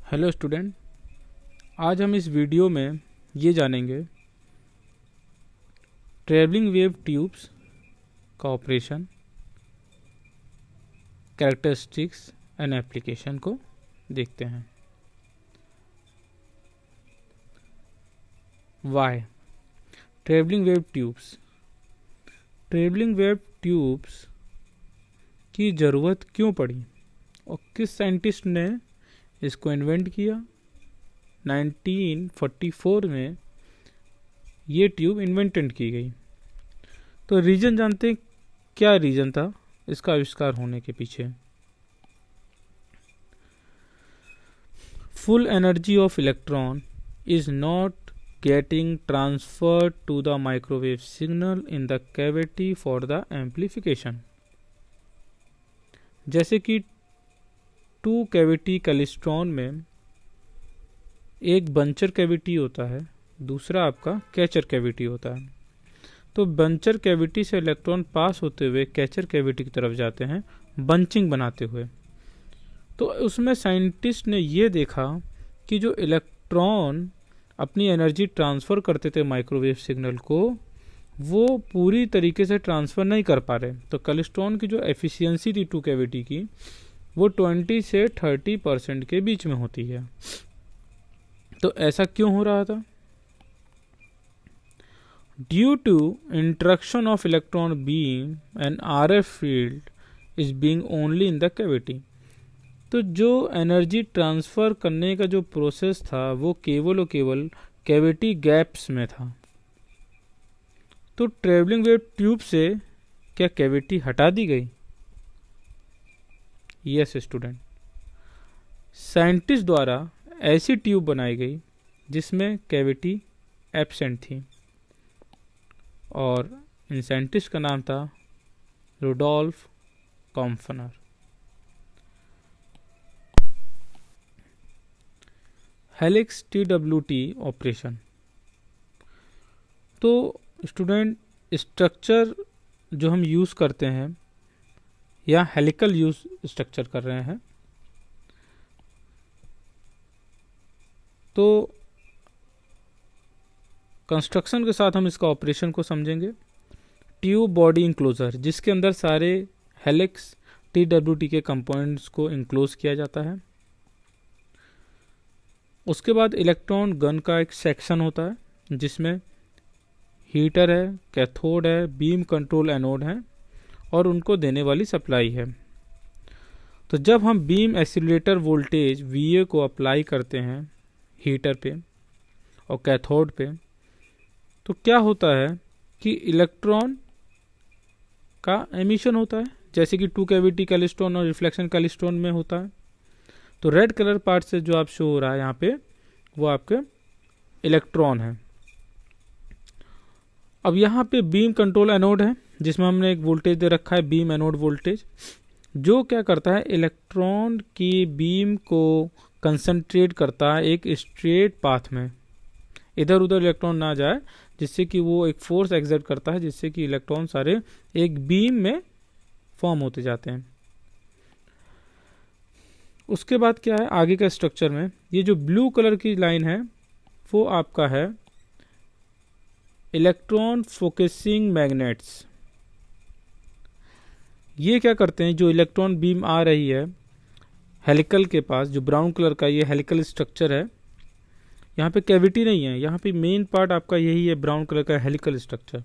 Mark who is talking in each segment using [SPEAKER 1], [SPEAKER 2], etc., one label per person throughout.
[SPEAKER 1] Hello student, आज हम इस वीडियो में ये जानेंगे ट्रैवलिंग वेव ट्यूब्स का ऑपरेशन, कैरेक्टरिस्टिक्स एंड एप्लीकेशन को देखते हैं। Why travelling wave tubes, travelling wave tubes की ज़रूरत क्यों पड़ी और किस साइंटिस्ट ने इसको इन्वेंट किया। 1944 में ये ट्यूब इन्वेंटेड की गई। तो रीज़न जानते हैं, क्या रीज़न था इसका आविष्कार होने के पीछे। Full energy of electron is not getting transferred to the microwave signal in the cavity for the amplification. जैसे कि टू कैविटी क्लेस्ट्रॉन में एक बंचर कैविटी होता है, दूसरा आपका कैचर कैविटी होता है। तो बंचर कैविटी से इलेक्ट्रॉन पास होते हुए कैचर कैविटी की तरफ जाते हैं बंचिंग बनाते हुए। तो उसमें साइंटिस्ट ने ये देखा कि जो इलेक्ट्रॉन अपनी एनर्जी ट्रांसफ़र करते थे माइक्रोवेव सिग्नल को, वो पूरी तरीके से ट्रांसफ़र नहीं कर पा रहे। तो क्लेस्ट्रॉन की जो एफिशिएंसी थी टू कैविटी की, वो 20 से 30% के बीच में होती है। तो ऐसा क्यों हो रहा था? Due to interaction of electron beam and RF field is being only in the cavity. तो जो एनर्जी ट्रांसफ़र करने का जो प्रोसेस था वो केवल और केवल कैविटी गैप्स में था। तो ट्रैवलिंग वेव ट्यूब से क्या कैविटी हटा दी गई? यस स्टूडेंट, साइंटिस्ट द्वारा ऐसी ट्यूब बनाई गई जिसमें कैविटी एब्सेंट थी, और इन साइंटिस्ट का नाम था Rudolf Kompfner. Helix TWT operation. तो स्टूडेंट, स्ट्रक्चर जो हम यूज़ करते हैं या हेलिकल यूज स्ट्रक्चर कर रहे हैं, तो कंस्ट्रक्शन के साथ हम इसका ऑपरेशन को समझेंगे। ट्यूब बॉडी इंक्लोजर, जिसके अंदर सारे हेलिक्स TWT के कंपोनेंट्स को इंक्लोज किया जाता है। उसके बाद इलेक्ट्रॉन गन का एक सेक्शन होता है जिसमें हीटर है, कैथोड है, बीम कंट्रोल एनोड है और उनको देने वाली सप्लाई है। तो जब हम बीम एक्सीलरेटर वोल्टेज VA को अप्लाई करते हैं हीटर पे और कैथोड पे, तो क्या होता है कि इलेक्ट्रॉन का एमिशन होता है, जैसे कि टू कैविटी क्लेस्ट्रॉन और रिफ्लेक्शन क्लेस्ट्रॉन में होता है। तो रेड कलर पार्ट से जो आप शो हो रहा है यहाँ पे, वो आपके इलेक्ट्रॉन है। अब यहाँ पे बीम कंट्रोल एनोड है जिसमें हमने एक वोल्टेज दे रखा है, बीम एनोड वोल्टेज, जो क्या करता है इलेक्ट्रॉन की बीम को कंसंट्रेट करता है एक स्ट्रेट पाथ में, इधर उधर इलेक्ट्रॉन ना जाए, जिससे कि वो एक फोर्स एक्सर्ट करता है जिससे कि इलेक्ट्रॉन सारे एक बीम में फॉर्म होते जाते हैं। उसके बाद क्या है आगे का स्ट्रक्चर में, ये जो ब्लू कलर की लाइन है वो आपका है इलेक्ट्रॉन फोकसिंग मैग्नेट्स। ये क्या करते हैं, जो इलेक्ट्रॉन बीम आ रही है हेलिकल के पास, जो ब्राउन कलर का ये हेलिकल स्ट्रक्चर है, यहाँ पे कैविटी नहीं है, यहाँ पे मेन पार्ट आपका यही है ब्राउन कलर का हेलिकल स्ट्रक्चर।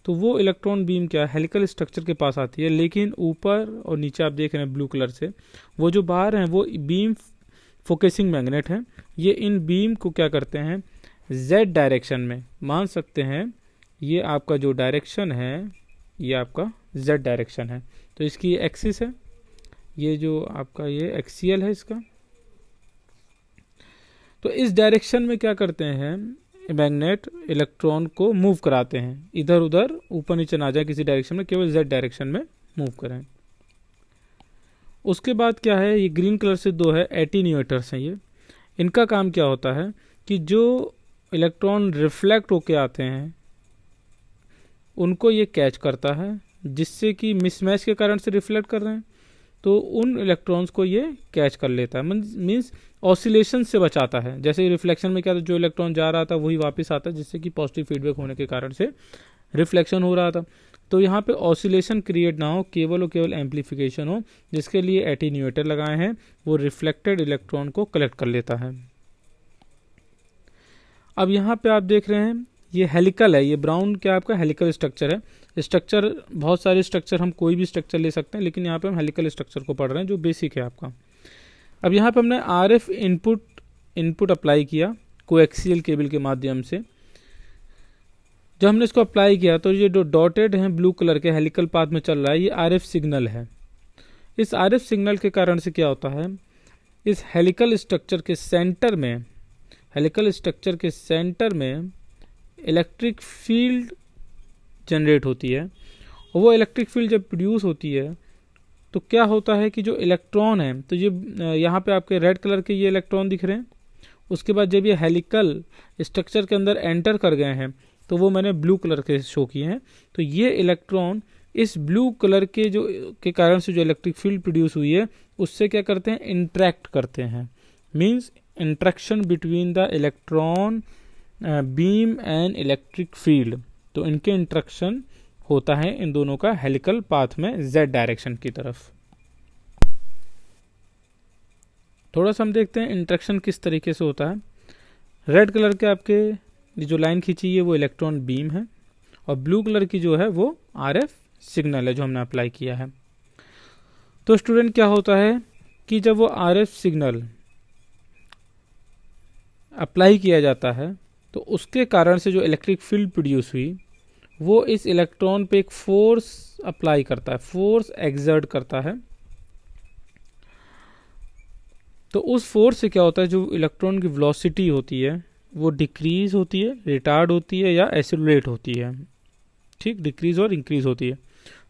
[SPEAKER 1] तो वो इलेक्ट्रॉन बीम क्या हेलिकल स्ट्रक्चर के पास आती है, लेकिन ऊपर और नीचे आप देख रहे हैं ब्लू कलर से, वो जो बाहर हैं वो बीम फोकसिंग मैग्नेट हैं। ये इन बीम को क्या करते हैं Z डायरेक्शन में, मान सकते हैं ये आपका जो डायरेक्शन है ये आपका Z डायरेक्शन है। तो इसकी एक्सिस है, ये जो आपका ये एक्सियल है इसका। तो इस डायरेक्शन में क्या करते हैं मैग्नेट इलेक्ट्रॉन को मूव कराते हैं, इधर उधर ऊपर नीचे ना जाए किसी डायरेक्शन में, केवल Z डायरेक्शन में मूव करें। उसके बाद क्या है, ये ग्रीन कलर से दो है एटीन्यूएटर्स हैं ये। इनका काम क्या होता है कि जो इलेक्ट्रॉन रिफ्लेक्ट होके आते हैं उनको ये कैच करता है, जिससे कि मिसमैच के कारण से रिफ्लेक्ट कर रहे हैं, तो उन इलेक्ट्रॉन्स को ये कैच कर लेता है। मीन्स ऑसिलेशन से बचाता है। जैसे रिफ्लेक्शन में क्या था, जो इलेक्ट्रॉन जा रहा था वही वापस आता है, जिससे कि पॉजिटिव फीडबैक होने के कारण से रिफ्लेक्शन हो रहा था। तो यहाँ पे ऑसिलेशन क्रिएट ना हो, केवल और केवल एम्पलीफिकेशन हो, जिसके लिए एटीन्यूएटर लगाए हैं, वो रिफ्लेक्टेड इलेक्ट्रॉन को कलेक्ट कर लेता है। अब यहाँ पे आप देख रहे हैं ये हेलिकल है, ये ब्राउन क्या आपका हेलिकल स्ट्रक्चर है। स्ट्रक्चर बहुत सारे स्ट्रक्चर, हम कोई भी स्ट्रक्चर ले सकते हैं, लेकिन यहाँ पे हम हेलिकल स्ट्रक्चर को पढ़ रहे हैं जो बेसिक है आपका। अब यहाँ पे हमने आरएफ इनपुट अप्लाई किया कोएक्सियल केबल के माध्यम से। जब हमने इसको अप्लाई किया तो ये जो डॉटेड हैं ब्लू कलर के हेलिकल पाथ में चल रहा है, ये आरएफ सिग्नल है। इस आरएफ सिग्नल के कारण से क्या होता है, इस हेलिकल स्ट्रक्चर के सेंटर में इलेक्ट्रिक फील्ड जनरेट होती है। और वो इलेक्ट्रिक फील्ड जब प्रोड्यूस होती है तो क्या होता है कि जो इलेक्ट्रॉन है, तो ये यहाँ पे आपके रेड कलर के ये इलेक्ट्रॉन दिख रहे हैं, उसके बाद जब ये हेलिकल स्ट्रक्चर के अंदर एंटर कर गए हैं तो वो मैंने ब्लू कलर के शो किए हैं। तो ये इलेक्ट्रॉन इस ब्लू कलर के कारण से जो इलेक्ट्रिक फील्ड प्रोड्यूस हुई है उससे क्या करते हैं, इंटरेक्ट करते हैं। Means interaction between the electron beam and electric field. तो इनके इंटरेक्शन होता है इन दोनों का हेलिकल पाथ में जेड डायरेक्शन की तरफ। थोड़ा सा हम देखते हैं इंटरेक्शन किस तरीके से होता है। रेड कलर के आपके जो लाइन खींची है वो इलेक्ट्रॉन बीम है, और ब्लू कलर की जो है वो आरएफ सिग्नल है जो हमने अप्लाई किया है। तो स्टूडेंट क्या होता है कि जब वो आरएफ सिग्नल अप्लाई किया जाता है तो उसके कारण से जो इलेक्ट्रिक फील्ड प्रोड्यूस हुई वो इस इलेक्ट्रॉन पे एक फोर्स अप्लाई करता है, फोर्स एक्सर्ट करता है। तो उस फोर्स से क्या होता है, जो इलेक्ट्रॉन की वेलोसिटी होती है वो डिक्रीज होती है, रिटार्ड होती है या एक्सेलरेट होती है। ठीक, डिक्रीज और इंक्रीज होती है।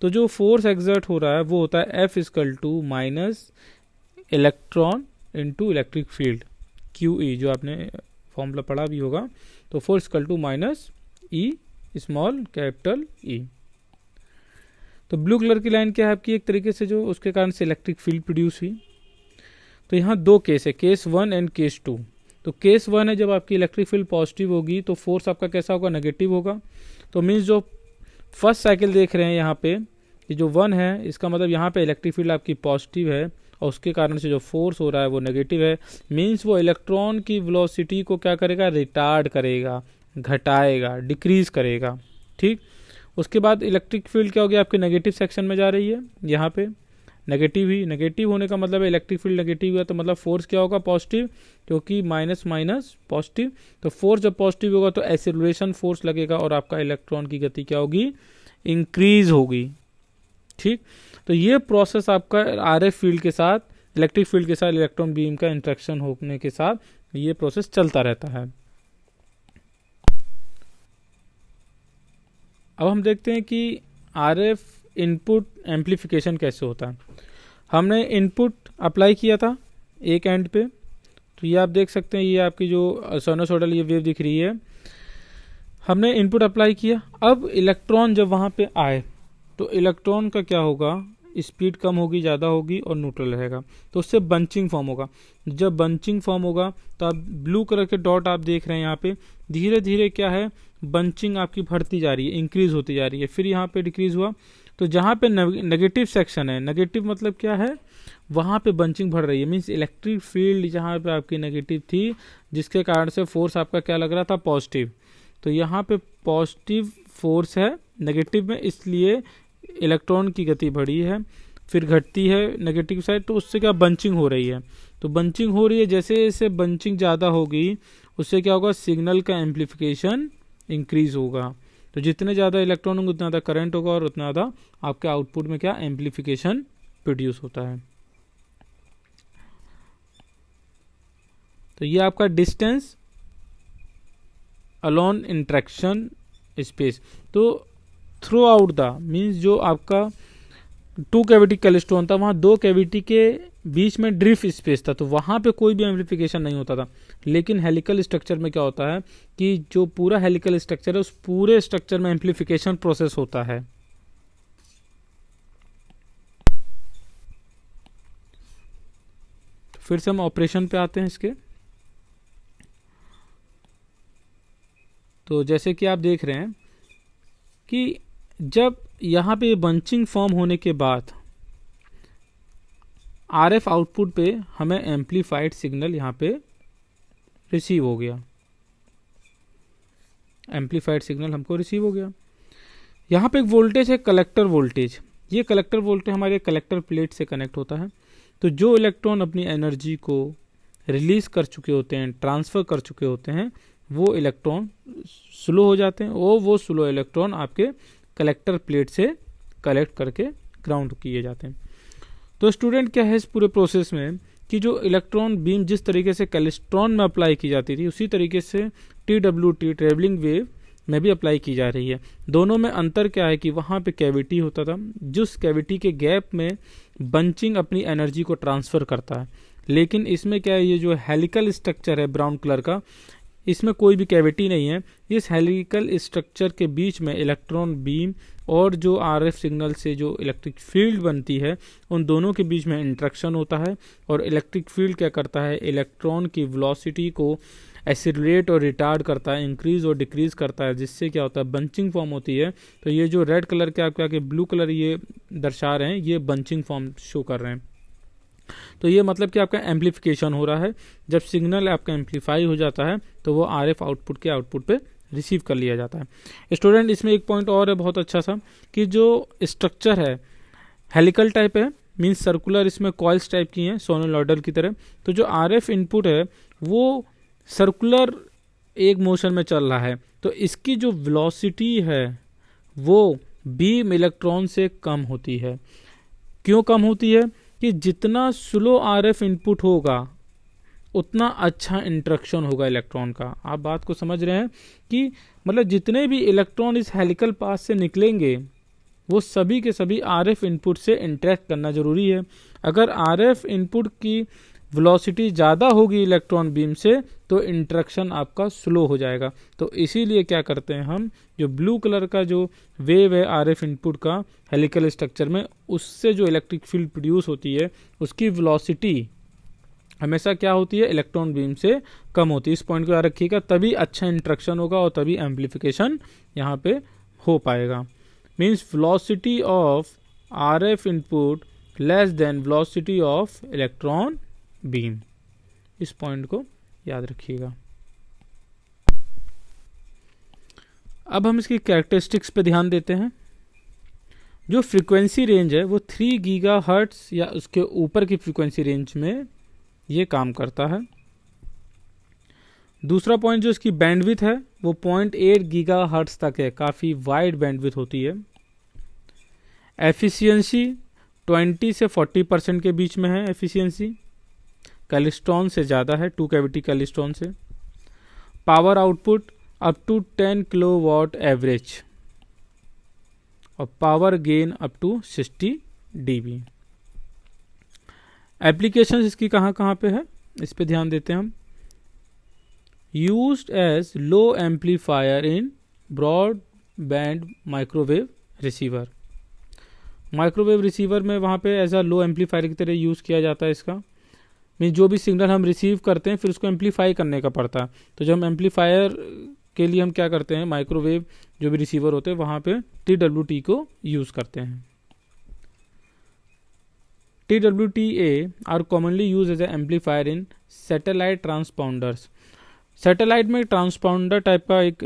[SPEAKER 1] तो जो फोर्स एक्सर्ट हो रहा है वो होता है F = minus electron into electric field QE, जो आपने फॉर्मूला पढ़ा भी होगा। तो force = minus E small capital E। तो ब्लू कलर की लाइन क्या है आपकी, एक तरीके से जो उसके कारण से इलेक्ट्रिक फील्ड प्रोड्यूस हुई। तो यहाँ दो केस है, केस 1 एंड केस 2। तो केस 1 है जब आपकी इलेक्ट्रिक फील्ड पॉजिटिव होगी तो फोर्स आपका कैसा होगा, नेगेटिव होगा। तो मीन्स जो फर्स्ट साइकिल देख रहे हैं यहाँ पे, ये जो 1 है इसका मतलब यहाँ पे इलेक्ट्रिक फील्ड आपकी पॉजिटिव है और उसके कारण से जो फोर्स हो रहा है वो नेगेटिव है। मीन्स वो इलेक्ट्रॉन की वेलोसिटी को क्या करेगा, रिटार्ड करेगा, घटाएगा, डिक्रीज करेगा। ठीक, उसके बाद इलेक्ट्रिक फील्ड क्या हो गया, आपके नेगेटिव सेक्शन में जा रही है, यहाँ पे नेगेटिव ही। नेगेटिव होने का मतलब है इलेक्ट्रिक फील्ड नेगेटिव हुआ तो मतलब फोर्स क्या होगा, पॉजिटिव, क्योंकि माइनस माइनस पॉजिटिव। तो फोर्स जब पॉजिटिव होगा तो एक्सेलरेशन फोर्स लगेगा और आपका इलेक्ट्रॉन की गति क्या होगी, इंक्रीज होगी। ठीक, तो ये प्रोसेस आपका आरएफ फील्ड के साथ, इलेक्ट्रिक फील्ड के साथ इलेक्ट्रॉन बीम का इंटरेक्शन होने के साथ ये प्रोसेस चलता रहता है। अब हम देखते हैं कि आरएफ इनपुट एम्पलीफिकेशन कैसे होता है। हमने इनपुट अप्लाई किया था एक एंड पे, तो ये आप देख सकते हैं, ये आपकी जो साइनसॉइडल ये वेव दिख रही है, हमने इनपुट अप्लाई किया। अब इलेक्ट्रॉन जब वहाँ पे आए तो इलेक्ट्रॉन का क्या होगा, स्पीड कम होगी, ज़्यादा होगी और न्यूट्रल रहेगा, तो उससे बंचिंग फॉर्म होगा। जब बंचिंग फॉर्म होगा तो आप ब्लू कलर के डॉट आप देख रहे हैं यहाँ पे, धीरे धीरे क्या है, बंचिंग आपकी बढ़ती जा रही है, इंक्रीज होती जा रही है। फिर यहाँ पे डिक्रीज हुआ, तो जहाँ पे नेगेटिव सेक्शन है, नेगेटिव मतलब क्या है, वहाँ पे बंचिंग बढ़ रही है। मीन्स इलेक्ट्रिक फील्ड जहाँ पे आपकी नेगेटिव थी, जिसके कारण से फोर्स आपका क्या लग रहा था, पॉजिटिव, तो यहाँ पे पॉजिटिव फोर्स है नेगेटिव में, इसलिए इलेक्ट्रॉन की गति बढ़ी है, फिर घटती है नेगेटिव साइड, तो उससे क्या बंचिंग हो रही है। तो बंचिंग हो रही है, जैसे जैसे बंचिंग ज़्यादा होगी उससे क्या होगा, सिग्नल का एम्पलीफिकेशन इंक्रीज होगा। तो जितने ज़्यादा इलेक्ट्रॉन होंगे उतना ज़्यादा करंट होगा और उतना ज़्यादा आपके आउटपुट में क्या एम्पलीफिकेशन प्रोड्यूस होता है। तो ये आपका डिस्टेंस अलॉन इंटरेक्शन स्पेस। तो थ्रू आउट द मीन्स जो आपका 2 कैविटी क्लेस्ट्रॉन था, वहाँ 2 कैविटी के बीच में ड्रिफ्ट स्पेस था, तो वहाँ पे कोई भी एम्पलीफिकेशन नहीं होता था। लेकिन हेलिकल स्ट्रक्चर में क्या होता है कि जो पूरा हेलिकल स्ट्रक्चर है उस पूरे स्ट्रक्चर में एम्पलीफिकेशन प्रोसेस होता है। फिर से हम ऑपरेशन पे आते हैं इसके। तो जैसे कि आप देख रहे हैं कि जब यहाँ पे बंचिंग फॉर्म होने के बाद आरएफ आउटपुट पे हमें एम्पलीफाइड सिग्नल यहाँ पे रिसीव हो गया, एम्पलीफाइड सिग्नल हमको रिसीव हो गया। यहाँ पे एक वोल्टेज है कलेक्टर वोल्टेज, ये कलेक्टर वोल्टेज हमारे कलेक्टर प्लेट से कनेक्ट होता है। तो जो इलेक्ट्रॉन अपनी एनर्जी को रिलीज कर चुके होते हैं, ट्रांसफ़र कर चुके होते हैं, वो इलेक्ट्रॉन स्लो हो जाते हैं और वो स्लो इलेक्ट्रॉन आपके कलेक्टर प्लेट से कलेक्ट करके ग्राउंड किए जाते हैं। तो स्टूडेंट क्या है इस पूरे प्रोसेस में कि जो इलेक्ट्रॉन बीम जिस तरीके से कैलिस्ट्रॉन में अप्लाई की जाती थी उसी तरीके से TWT ट्रेवलिंग वेव में भी अप्लाई की जा रही है। दोनों में अंतर क्या है कि वहाँ पे कैविटी होता था, जिस कैविटी के गैप में बंचिंग अपनी एनर्जी को ट्रांसफ़र करता है, लेकिन इसमें क्या है, ये जो हेलिकल स्ट्रक्चर है ब्राउन कलर का, इसमें कोई भी कैविटी नहीं है। इस हेलिकल स्ट्रक्चर के बीच में इलेक्ट्रॉन बीम और जो आरएफ सिग्नल से जो इलेक्ट्रिक फील्ड बनती है उन दोनों के बीच में इंट्रैक्शन होता है और इलेक्ट्रिक फील्ड क्या करता है, इलेक्ट्रॉन की वेलोसिटी को एक्सीलरेट और रिटार्ड करता है, इंक्रीज और डिक्रीज करता है, जिससे क्या होता है बंचिंग फॉर्म होती है। तो ये जो रेड कलर के आपके आगे ब्लू कलर ये दर्शा रहे हैं, ये बंचिंग फॉर्म शो कर रहे हैं। तो ये मतलब कि आपका एम्पलीफिकेशन हो रहा है। जब सिग्नल आपका एम्पलीफाई हो जाता है तो वो आरएफ आउटपुट के आउटपुट पे रिसीव कर लिया जाता है। स्टूडेंट इसमें एक पॉइंट और है बहुत अच्छा सा कि जो स्ट्रक्चर है हेलिकल टाइप है, मीन्स सर्कुलर, इसमें कॉइल्स टाइप की हैं सोलेनॉइडल की तरह। तो जो आरएफ इनपुट है वो सर्कुलर एक मोशन में चल रहा है, तो इसकी जो वेलोसिटी है वो बीम इलेक्ट्रॉन से कम होती है। क्यों कम होती है कि जितना स्लो आरएफ इनपुट होगा उतना अच्छा इंटरेक्शन होगा इलेक्ट्रॉन का। आप बात को समझ रहे हैं कि मतलब जितने भी इलेक्ट्रॉन इस हेलिकल पाथ से निकलेंगे वो सभी के सभी आरएफ इनपुट से इंटरेक्ट करना जरूरी है। अगर आरएफ इनपुट की वेलोसिटी ज़्यादा होगी इलेक्ट्रॉन बीम से तो इंटरेक्शन आपका स्लो हो जाएगा। तो इसीलिए क्या करते हैं हम, जो ब्लू कलर का जो वेव है आरएफ इनपुट का हेलिकल स्ट्रक्चर में, उससे जो इलेक्ट्रिक फील्ड प्रोड्यूस होती है उसकी वेलोसिटी हमेशा क्या होती है, इलेक्ट्रॉन बीम से कम होती है। इस पॉइंट को याद रखिएगा, तभी अच्छा इंटरेक्शन होगा और तभी एम्पलीफिकेशन यहाँ पे हो पाएगा। Means velocity of RF input less than velocity of electron beam, इस पॉइंट को याद रखिएगा। अब हम इसकी कैरेक्टरिस्टिक्स पे ध्यान देते हैं। जो फ्रीक्वेंसी रेंज है वो 3 गीगाहर्ट्ज या उसके ऊपर की फ्रीक्वेंसी रेंज में ये काम करता है। दूसरा पॉइंट जो इसकी बैंडविड्थ है वो 0.8 गीगाहर्ट्ज तक है, काफ़ी वाइड बैंडविड्थ होती है। एफिशिएंसी 20 से 40% के बीच में है एफिशिएंसी, कैलिस्ट्रॉन से ज़्यादा है, 2 कैविटी कैलिस्ट्रॉन से। Power output up to 10 kilowatt average और power gain up to 60 dB। Application इसकी कहाँ कहाँ पे है, इस पे ध्यान देते हैं हम। Used as low amplifier in broad band microwave receiver. Microwave receiver में वहाँ पे एज अ लो एम्पलीफायर की तरह यूज़ किया जाता है इसका। मीन जो भी सिग्नल हम रिसीव करते हैं फिर उसको एम्पलीफाई करने का पड़ता है। तो जब हम एम्पलीफायर के लिए हम क्या करते हैं, माइक्रोवेव जो भी रिसीवर होते हैं वहाँ पे TWT को यूज़ करते हैं। TWTA are commonly use as a amplifier in satellite transponders. Satellite में ट्रांसपाउंडर टाइप का एक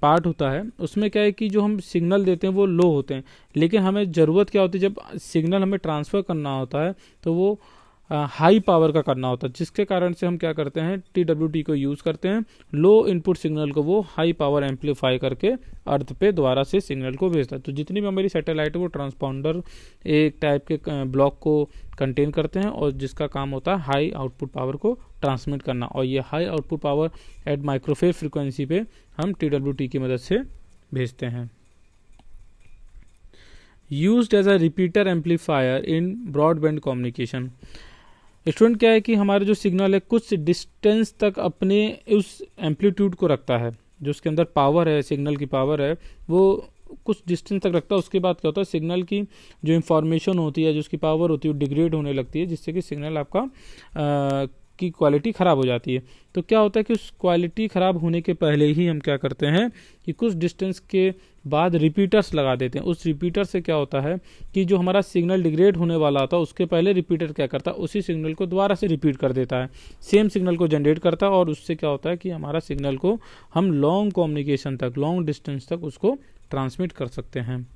[SPEAKER 1] पार्ट होता है, उसमें क्या है कि जो हम सिग्नल देते हैं वो लो होते हैं, लेकिन हमें ज़रूरत क्या होती है, जब सिग्नल हमें ट्रांसफ़र करना होता है तो वो हाई पावर का करना होता है, जिसके कारण से हम क्या करते हैं TWT को यूज़ करते हैं। लो इनपुट सिग्नल को वो हाई पावर एम्पलीफाई करके अर्थ पे दोबारा से सिग्नल को भेजता है। तो जितनी भी हमारी सैटेलाइट है वो ट्रांसपाउंडर एक टाइप के ब्लॉक को कंटेन करते हैं और जिसका काम होता है हाई आउटपुट पावर को ट्रांसमिट करना। और ये high output power at microwave frequency पे हम TWT की मदद से भेजते हैं। Used as a repeater amplifier in broadband communication. Student क्या है कि हमारे जो सिग्नल है कुछ डिस्टेंस तक अपने उस एम्पलीट्यूड को रखता है, जो उसके अंदर पावर है, सिग्नल की पावर है, वो कुछ डिस्टेंस तक रखता है, उसके बाद क्या होता है सिग्नल की जो इंफॉर्मेशन होती है, जो उसकी पावर होती है वो डिग्रेड होने लगती है, जिससे कि सिग्नल आपका की क्वालिटी ख़राब हो जाती है। तो क्या होता है कि उस क्वालिटी ख़राब होने के पहले ही हम क्या करते हैं कि कुछ डिस्टेंस के बाद रिपीटर्स लगा देते हैं। उस रिपीटर से क्या होता है कि जो हमारा सिग्नल डिग्रेड होने वाला था उसके पहले रिपीटर क्या करता है, उसी सिग्नल को दोबारा से रिपीट कर देता है, सेम सिग्नल को जनरेट करता है, और उससे क्या होता है कि हमारा सिग्नल को हम लॉन्ग कम्युनिकेशन तक, लॉन्ग डिस्टेंस तक उसको ट्रांसमिट कर सकते हैं।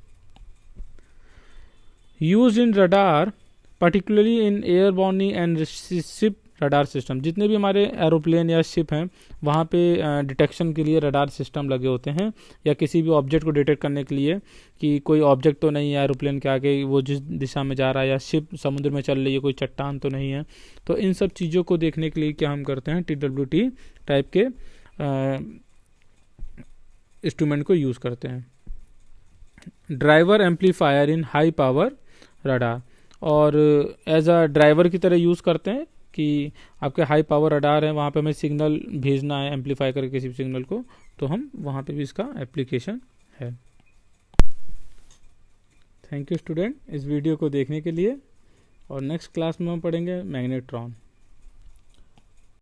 [SPEAKER 1] Use in radar particularly in airborne and ship radar system. जितने भी हमारे एरोप्लेन या शिप हैं वहाँ पे डिटेक्शन के लिए रडार सिस्टम लगे होते हैं, या किसी भी ऑब्जेक्ट को डिटेक्ट करने के लिए कि कोई ऑब्जेक्ट तो नहीं है एरोप्लेन के आगे, वो जिस दिशा में जा रहा है, या शिप समुद्र में चल रही है, कोई चट्टान तो नहीं है। तो इन सब चीज़ों को देखने के लिए क्या हम करते हैं, TWT टाइप के इंस्ट्रूमेंट को यूज़ करते हैं। ड्राइवर एम्पलीफायर इन हाई पावर रडार, और एज अ ड्राइवर की तरह यूज़ करते हैं कि आपके हाई पावर रडार है, वहाँ पे हमें सिग्नल भेजना है एम्पलीफाई करके किसी भी सिग्नल को, तो हम वहाँ पे भी इसका एप्लीकेशन है। थैंक यू स्टूडेंट इस वीडियो को देखने के लिए, और नेक्स्ट क्लास में हम पढ़ेंगे मैग्नेट्रॉन।